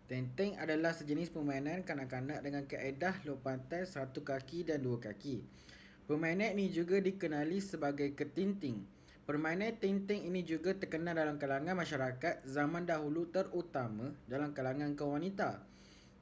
Tenteng adalah sejenis permainan kanak-kanak dengan kaedah lopatan satu kaki dan dua kaki. Permainan ini juga dikenali sebagai ketinting. Permainan tenteng ini juga terkenal dalam kalangan masyarakat zaman dahulu, terutama dalam kalangan kaum wanita.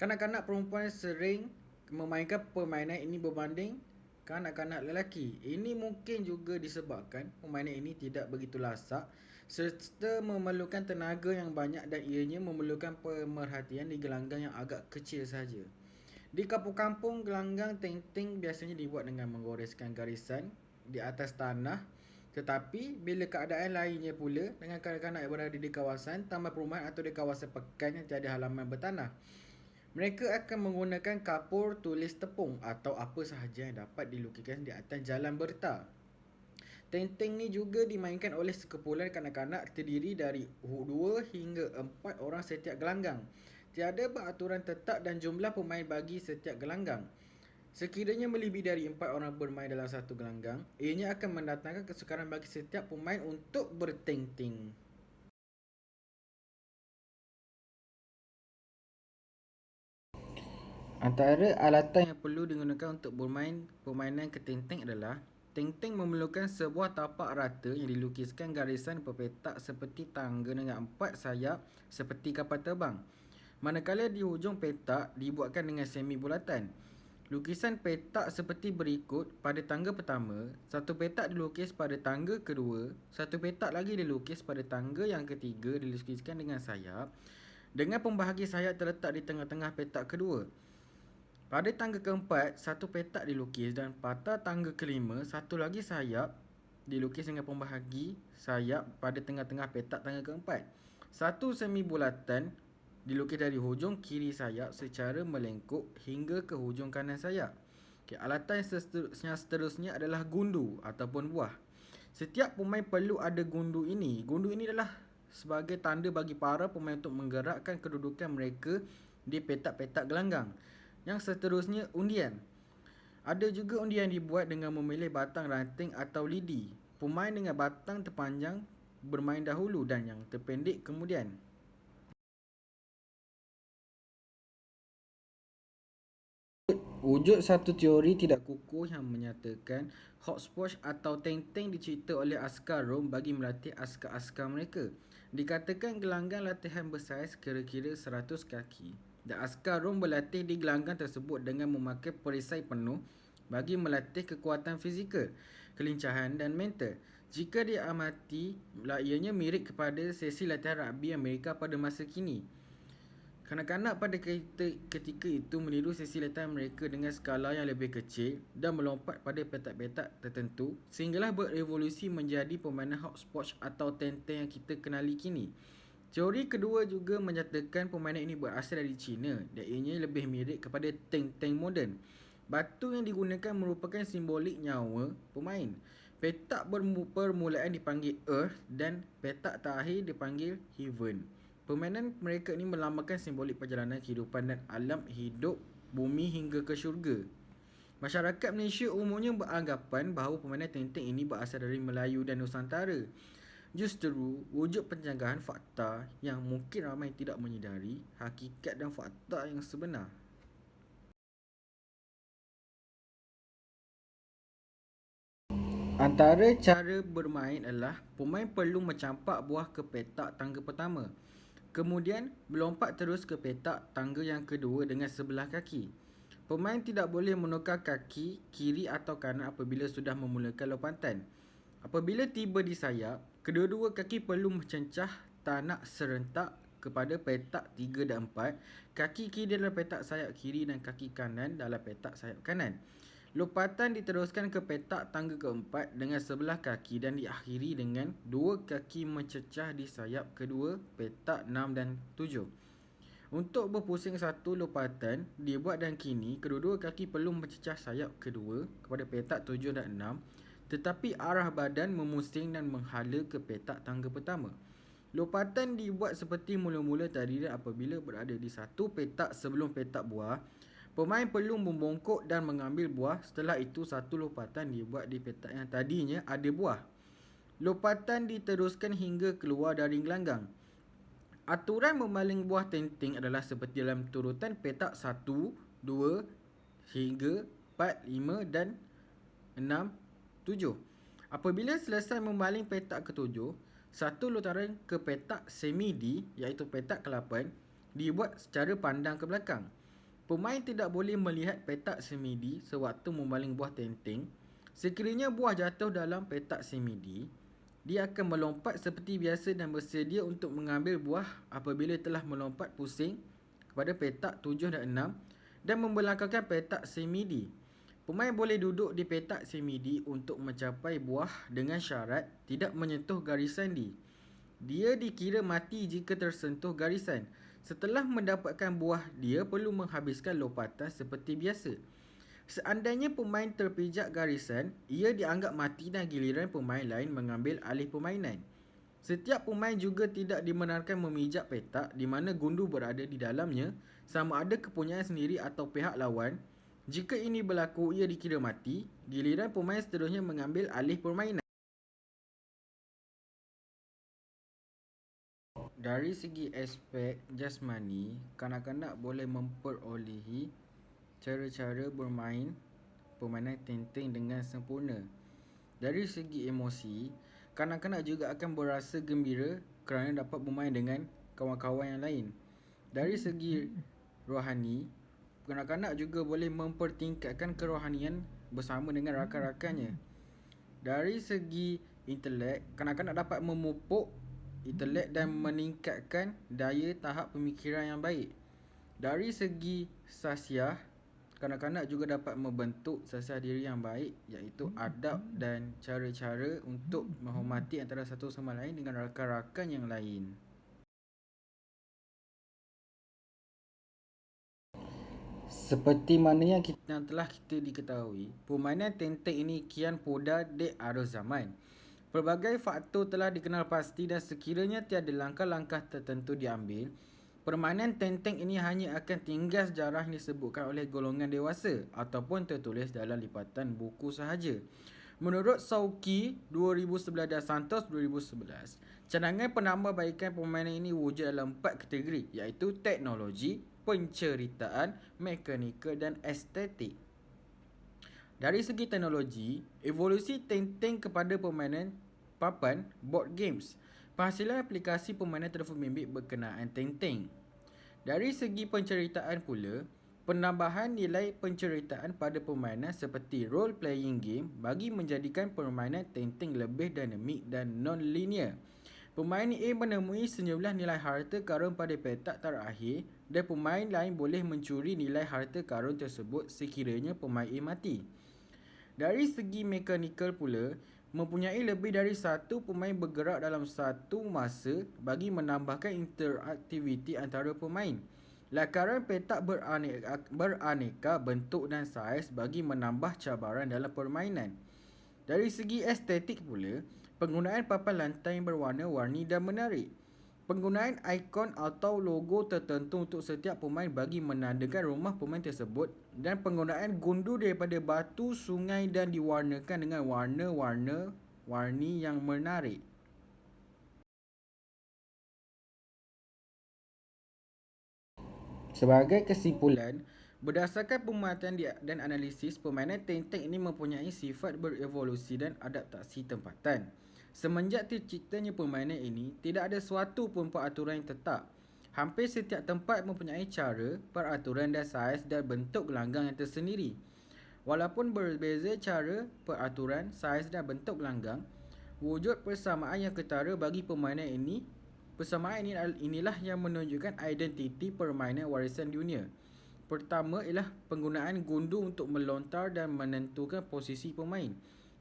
Kanak-kanak perempuan sering memainkan permainan ini berbanding kanak-kanak lelaki. Ini mungkin juga disebabkan permainan ini tidak begitu lasak serta memerlukan tenaga yang banyak dan ianya memerlukan pemerhatian di gelanggang yang agak kecil saja. Di kampung-kampung, gelanggang tenteng biasanya dibuat dengan menggoreskan garisan di atas tanah. Tetapi bila keadaan lainnya pula dengan kanak-kanak yang berada di kawasan taman perumahan atau di kawasan pekan yang tiada halaman bertanah, mereka akan menggunakan kapur tulis tepung atau apa sahaja yang dapat dilukiskan di atas jalan berta. Tenteng ni juga dimainkan oleh sekumpulan kanak-kanak terdiri dari 2 hingga 4 orang setiap gelanggang. Tiada peraturan tetap dan jumlah pemain bagi setiap gelanggang. Sekiranya melebihi dari 4 orang bermain dalam satu gelanggang, ianya akan mendatangkan kesukaran bagi setiap pemain untuk bertenteng. Antara alatan yang perlu digunakan untuk bermain permainan ketenteng adalah tenteng memerlukan sebuah tapak rata yang dilukiskan garisan berpetak seperti tangga dengan 4 sayap seperti kapal terbang. Manakala di hujung petak dibuatkan dengan semi bulatan. Lukisan petak seperti berikut: pada tangga pertama, satu petak dilukis pada tangga kedua, satu petak lagi dilukis pada tangga yang ketiga dilukiskan dengan sayap, dengan pembahagi sayap terletak di tengah-tengah petak kedua. Pada tangga keempat, satu petak dilukis dan pada tangga kelima, satu lagi sayap dilukis dengan pembahagi sayap pada tengah-tengah petak tangga keempat. Satu semi bulatan dilukis dari hujung kiri sayap secara melengkuk hingga ke hujung kanan sayap. Alatan yang seterusnya adalah gundu ataupun buah. Setiap pemain perlu ada gundu ini. Gundu ini adalah sebagai tanda bagi para pemain untuk menggerakkan kedudukan mereka di petak-petak gelanggang. Yang seterusnya, undian. Ada juga undian dibuat dengan memilih batang ranting atau lidi. Pemain dengan batang terpanjang bermain dahulu dan yang terpendek kemudian. Wujud satu teori tidak kukuh yang menyatakan hopscotch atau tenteng dicipta oleh askar Rom bagi melatih askar-askar mereka. Dikatakan gelanggang latihan bersaiz kira-kira 100 kaki dan askar Rom berlatih di gelanggang tersebut dengan memakai perisai penuh bagi melatih kekuatan fizikal, kelincahan dan mental. Jika diamati, ianya mirip kepada sesi latihan rugby Amerika pada masa kini. Kanak-kanak pada ketika itu meniru sesi latihan mereka dengan skala yang lebih kecil dan melompat pada petak-petak tertentu sehinggalah berevolusi menjadi permainan hopscotch atau tenteng yang kita kenali kini. Teori kedua juga menyatakan permainan ini berasal dari China dan ianya lebih mirip kepada tenteng moden. Batu yang digunakan merupakan simbolik nyawa pemain. Petak permulaan dipanggil Earth dan petak terakhir dipanggil Heaven. Permainan mereka ini melambangkan simbolik perjalanan kehidupan dan alam hidup bumi hingga ke syurga. Masyarakat Malaysia umumnya beranggapan bahawa permainan tenteng ini berasal dari Melayu dan Nusantara. Justru, wujud penjanggahan fakta yang mungkin ramai tidak menyedari hakikat dan fakta yang sebenar. Antara cara bermain adalah pemain perlu mencampak buah ke petak tangga pertama. Kemudian melompat terus ke petak tangga yang kedua dengan sebelah kaki. Pemain tidak boleh menukar kaki kiri atau kanan apabila sudah memulakan lompatan. Apabila tiba di sayap, kedua-dua kaki perlu mencencah tanah serentak kepada petak 3 dan 4. Kaki kiri dalam petak sayap kiri dan kaki kanan dalam petak sayap kanan. Lompatan diteruskan ke petak tangga keempat dengan sebelah kaki dan diakhiri dengan dua kaki mencecah di sayap kedua petak 6 dan 7. Untuk berpusing satu lompatan dibuat dan kini kedua-dua kaki perlu mencecah sayap kedua kepada petak 7 dan 6, tetapi arah badan memusing dan menghala ke petak tangga pertama. Lompatan dibuat seperti mula-mula tadi dan apabila berada di satu petak sebelum petak buah, pemain perlu membongkok dan mengambil buah. Setelah itu satu lompatan dibuat di petak yang tadinya ada buah. Lompatan diteruskan hingga keluar dari gelanggang. Aturan membaling buah tenting adalah seperti dalam turutan petak 1, 2, hingga 4, 5 dan 6, 7. Apabila selesai membaling petak ke-7, satu lontaran ke petak semi-D iaitu petak ke-8 dibuat secara pandang ke belakang. Pemain tidak boleh melihat petak semi-D sewaktu membaling buah tenting. Sekiranya buah jatuh dalam petak semi-D, dia akan melompat seperti biasa dan bersedia untuk mengambil buah apabila telah melompat pusing kepada petak 7 dan 6 dan membelakangkan petak semi-D. Pemain boleh duduk di petak semi-D untuk mencapai buah dengan syarat tidak menyentuh garisan D. Dia dikira mati jika tersentuh garisan. Setelah mendapatkan buah, dia perlu menghabiskan lompatan seperti biasa. Seandainya pemain terpijak garisan, ia dianggap mati dan giliran pemain lain mengambil alih permainan. Setiap pemain juga tidak dibenarkan memijak petak di mana gundu berada di dalamnya, sama ada kepunyaan sendiri atau pihak lawan. Jika ini berlaku, ia dikira mati. Giliran pemain seterusnya mengambil alih permainan. Dari segi aspek jasmani, kanak-kanak boleh memperolehi cara-cara bermain permainan tenting dengan sempurna. Dari segi emosi, kanak-kanak juga akan berasa gembira kerana dapat bermain dengan kawan-kawan yang lain. Dari segi rohani, kanak-kanak juga boleh mempertingkatkan kerohanian bersama dengan rakan-rakannya. Dari segi intelek, kanak-kanak dapat memupuk intelek dan meningkatkan daya tahap pemikiran yang baik. Dari segi sasiah, kanak-kanak juga dapat membentuk sasiah diri yang baik, iaitu adab dan cara-cara untuk menghormati antara satu sama lain dengan rakan-rakan yang lain. Seperti mana yang telah kita diketahui, permainan tenting ini kian pudar di arus zaman. Pelbagai faktor telah dikenal pasti dan sekiranya tiada langkah-langkah tertentu diambil, permainan tenting ini hanya akan tinggal sejarah yang disebutkan oleh golongan dewasa ataupun tertulis dalam lipatan buku sahaja. Menurut Sauki 2011 dan Santos 2011, cadangan penambahbaikan permainan ini wujud dalam 4 kategori iaitu teknologi, penceritaan, mekanikal dan estetik. Dari segi teknologi, evolusi tenting kepada permainan papan board games, penghasilan aplikasi permainan telefon bimbit berkenaan tenting. Dari segi penceritaan pula, penambahan nilai penceritaan pada permainan seperti role playing game bagi menjadikan permainan tenting lebih dinamik dan non-linear. Pemain A menemui sejumlah nilai harta karun pada petak terakhir dan pemain lain boleh mencuri nilai harta karun tersebut sekiranya pemain A mati. Dari segi mekanikal pula, mempunyai lebih dari satu pemain bergerak dalam satu masa bagi menambahkan interaktiviti antara pemain. Lakaran petak beraneka bentuk dan saiz bagi menambah cabaran dalam permainan. Dari segi estetik pula, penggunaan papan lantai yang berwarna-warni dan menarik. Penggunaan ikon atau logo tertentu untuk setiap pemain bagi menandakan rumah pemain tersebut dan penggunaan gundu daripada batu sungai dan diwarnakan dengan warna-warni yang menarik. Sebagai kesimpulan, berdasarkan pengamatan dan analisis, permainan tenting ini mempunyai sifat berevolusi dan adaptasi tempatan. Semenjak terciptanya permainan ini, tidak ada suatu pun peraturan yang tetap. Hampir setiap tempat mempunyai cara, peraturan dan saiz dan bentuk gelanggang yang tersendiri. Walaupun berbeza cara, peraturan, saiz dan bentuk gelanggang, wujud persamaan yang ketara bagi permainan ini. Persamaan inilah yang menunjukkan identiti permainan warisan dunia. Pertama ialah penggunaan gundu untuk melontar dan menentukan posisi pemain.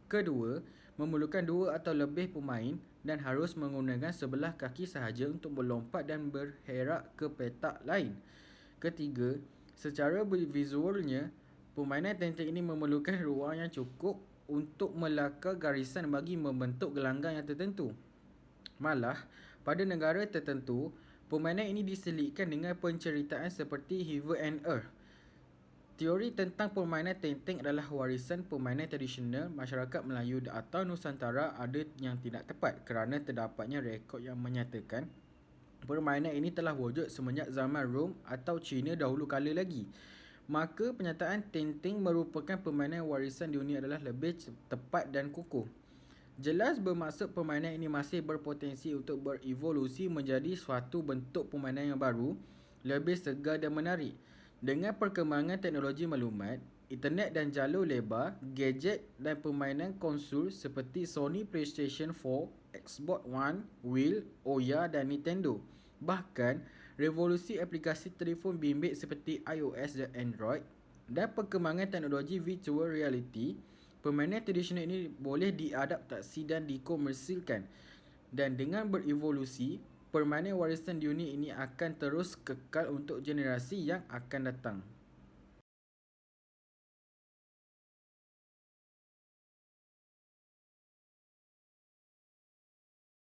Kedua, memerlukan dua atau lebih pemain dan harus menggunakan sebelah kaki sahaja untuk melompat dan bergerak ke petak lain. Ketiga, secara visualnya, permainan tenting ini memerlukan ruang yang cukup untuk melakar garisan bagi membentuk gelanggang yang tertentu. Malah, pada negara tertentu, permainan ini diselitkan dengan penceritaan seperti Heaven and Earth. Teori tentang permainan tenting adalah warisan permainan tradisional masyarakat Melayu atau Nusantara ada yang tidak tepat kerana terdapatnya rekod yang menyatakan Permainan ini telah wujud semenjak zaman Rom atau China dahulu kala lagi. Maka penyataan Tintin merupakan permainan warisan dunia adalah lebih tepat dan kukuh. Jelas bermaksud permainan ini masih berpotensi untuk berevolusi menjadi suatu bentuk permainan yang baru, lebih segar dan menarik. Dengan perkembangan teknologi maklumat, internet dan jalur lebar, gadget dan permainan konsol seperti Sony PlayStation 4, Xbox One, Wii, Ouya dan Nintendo. Bahkan, revolusi aplikasi telefon bimbit seperti iOS dan Android dan perkembangan teknologi virtual reality, permainan tradisional ini boleh diadaptasi dan dikomersilkan. Dan dengan berevolusi, permainan warisan dunia ini akan terus kekal untuk generasi yang akan datang.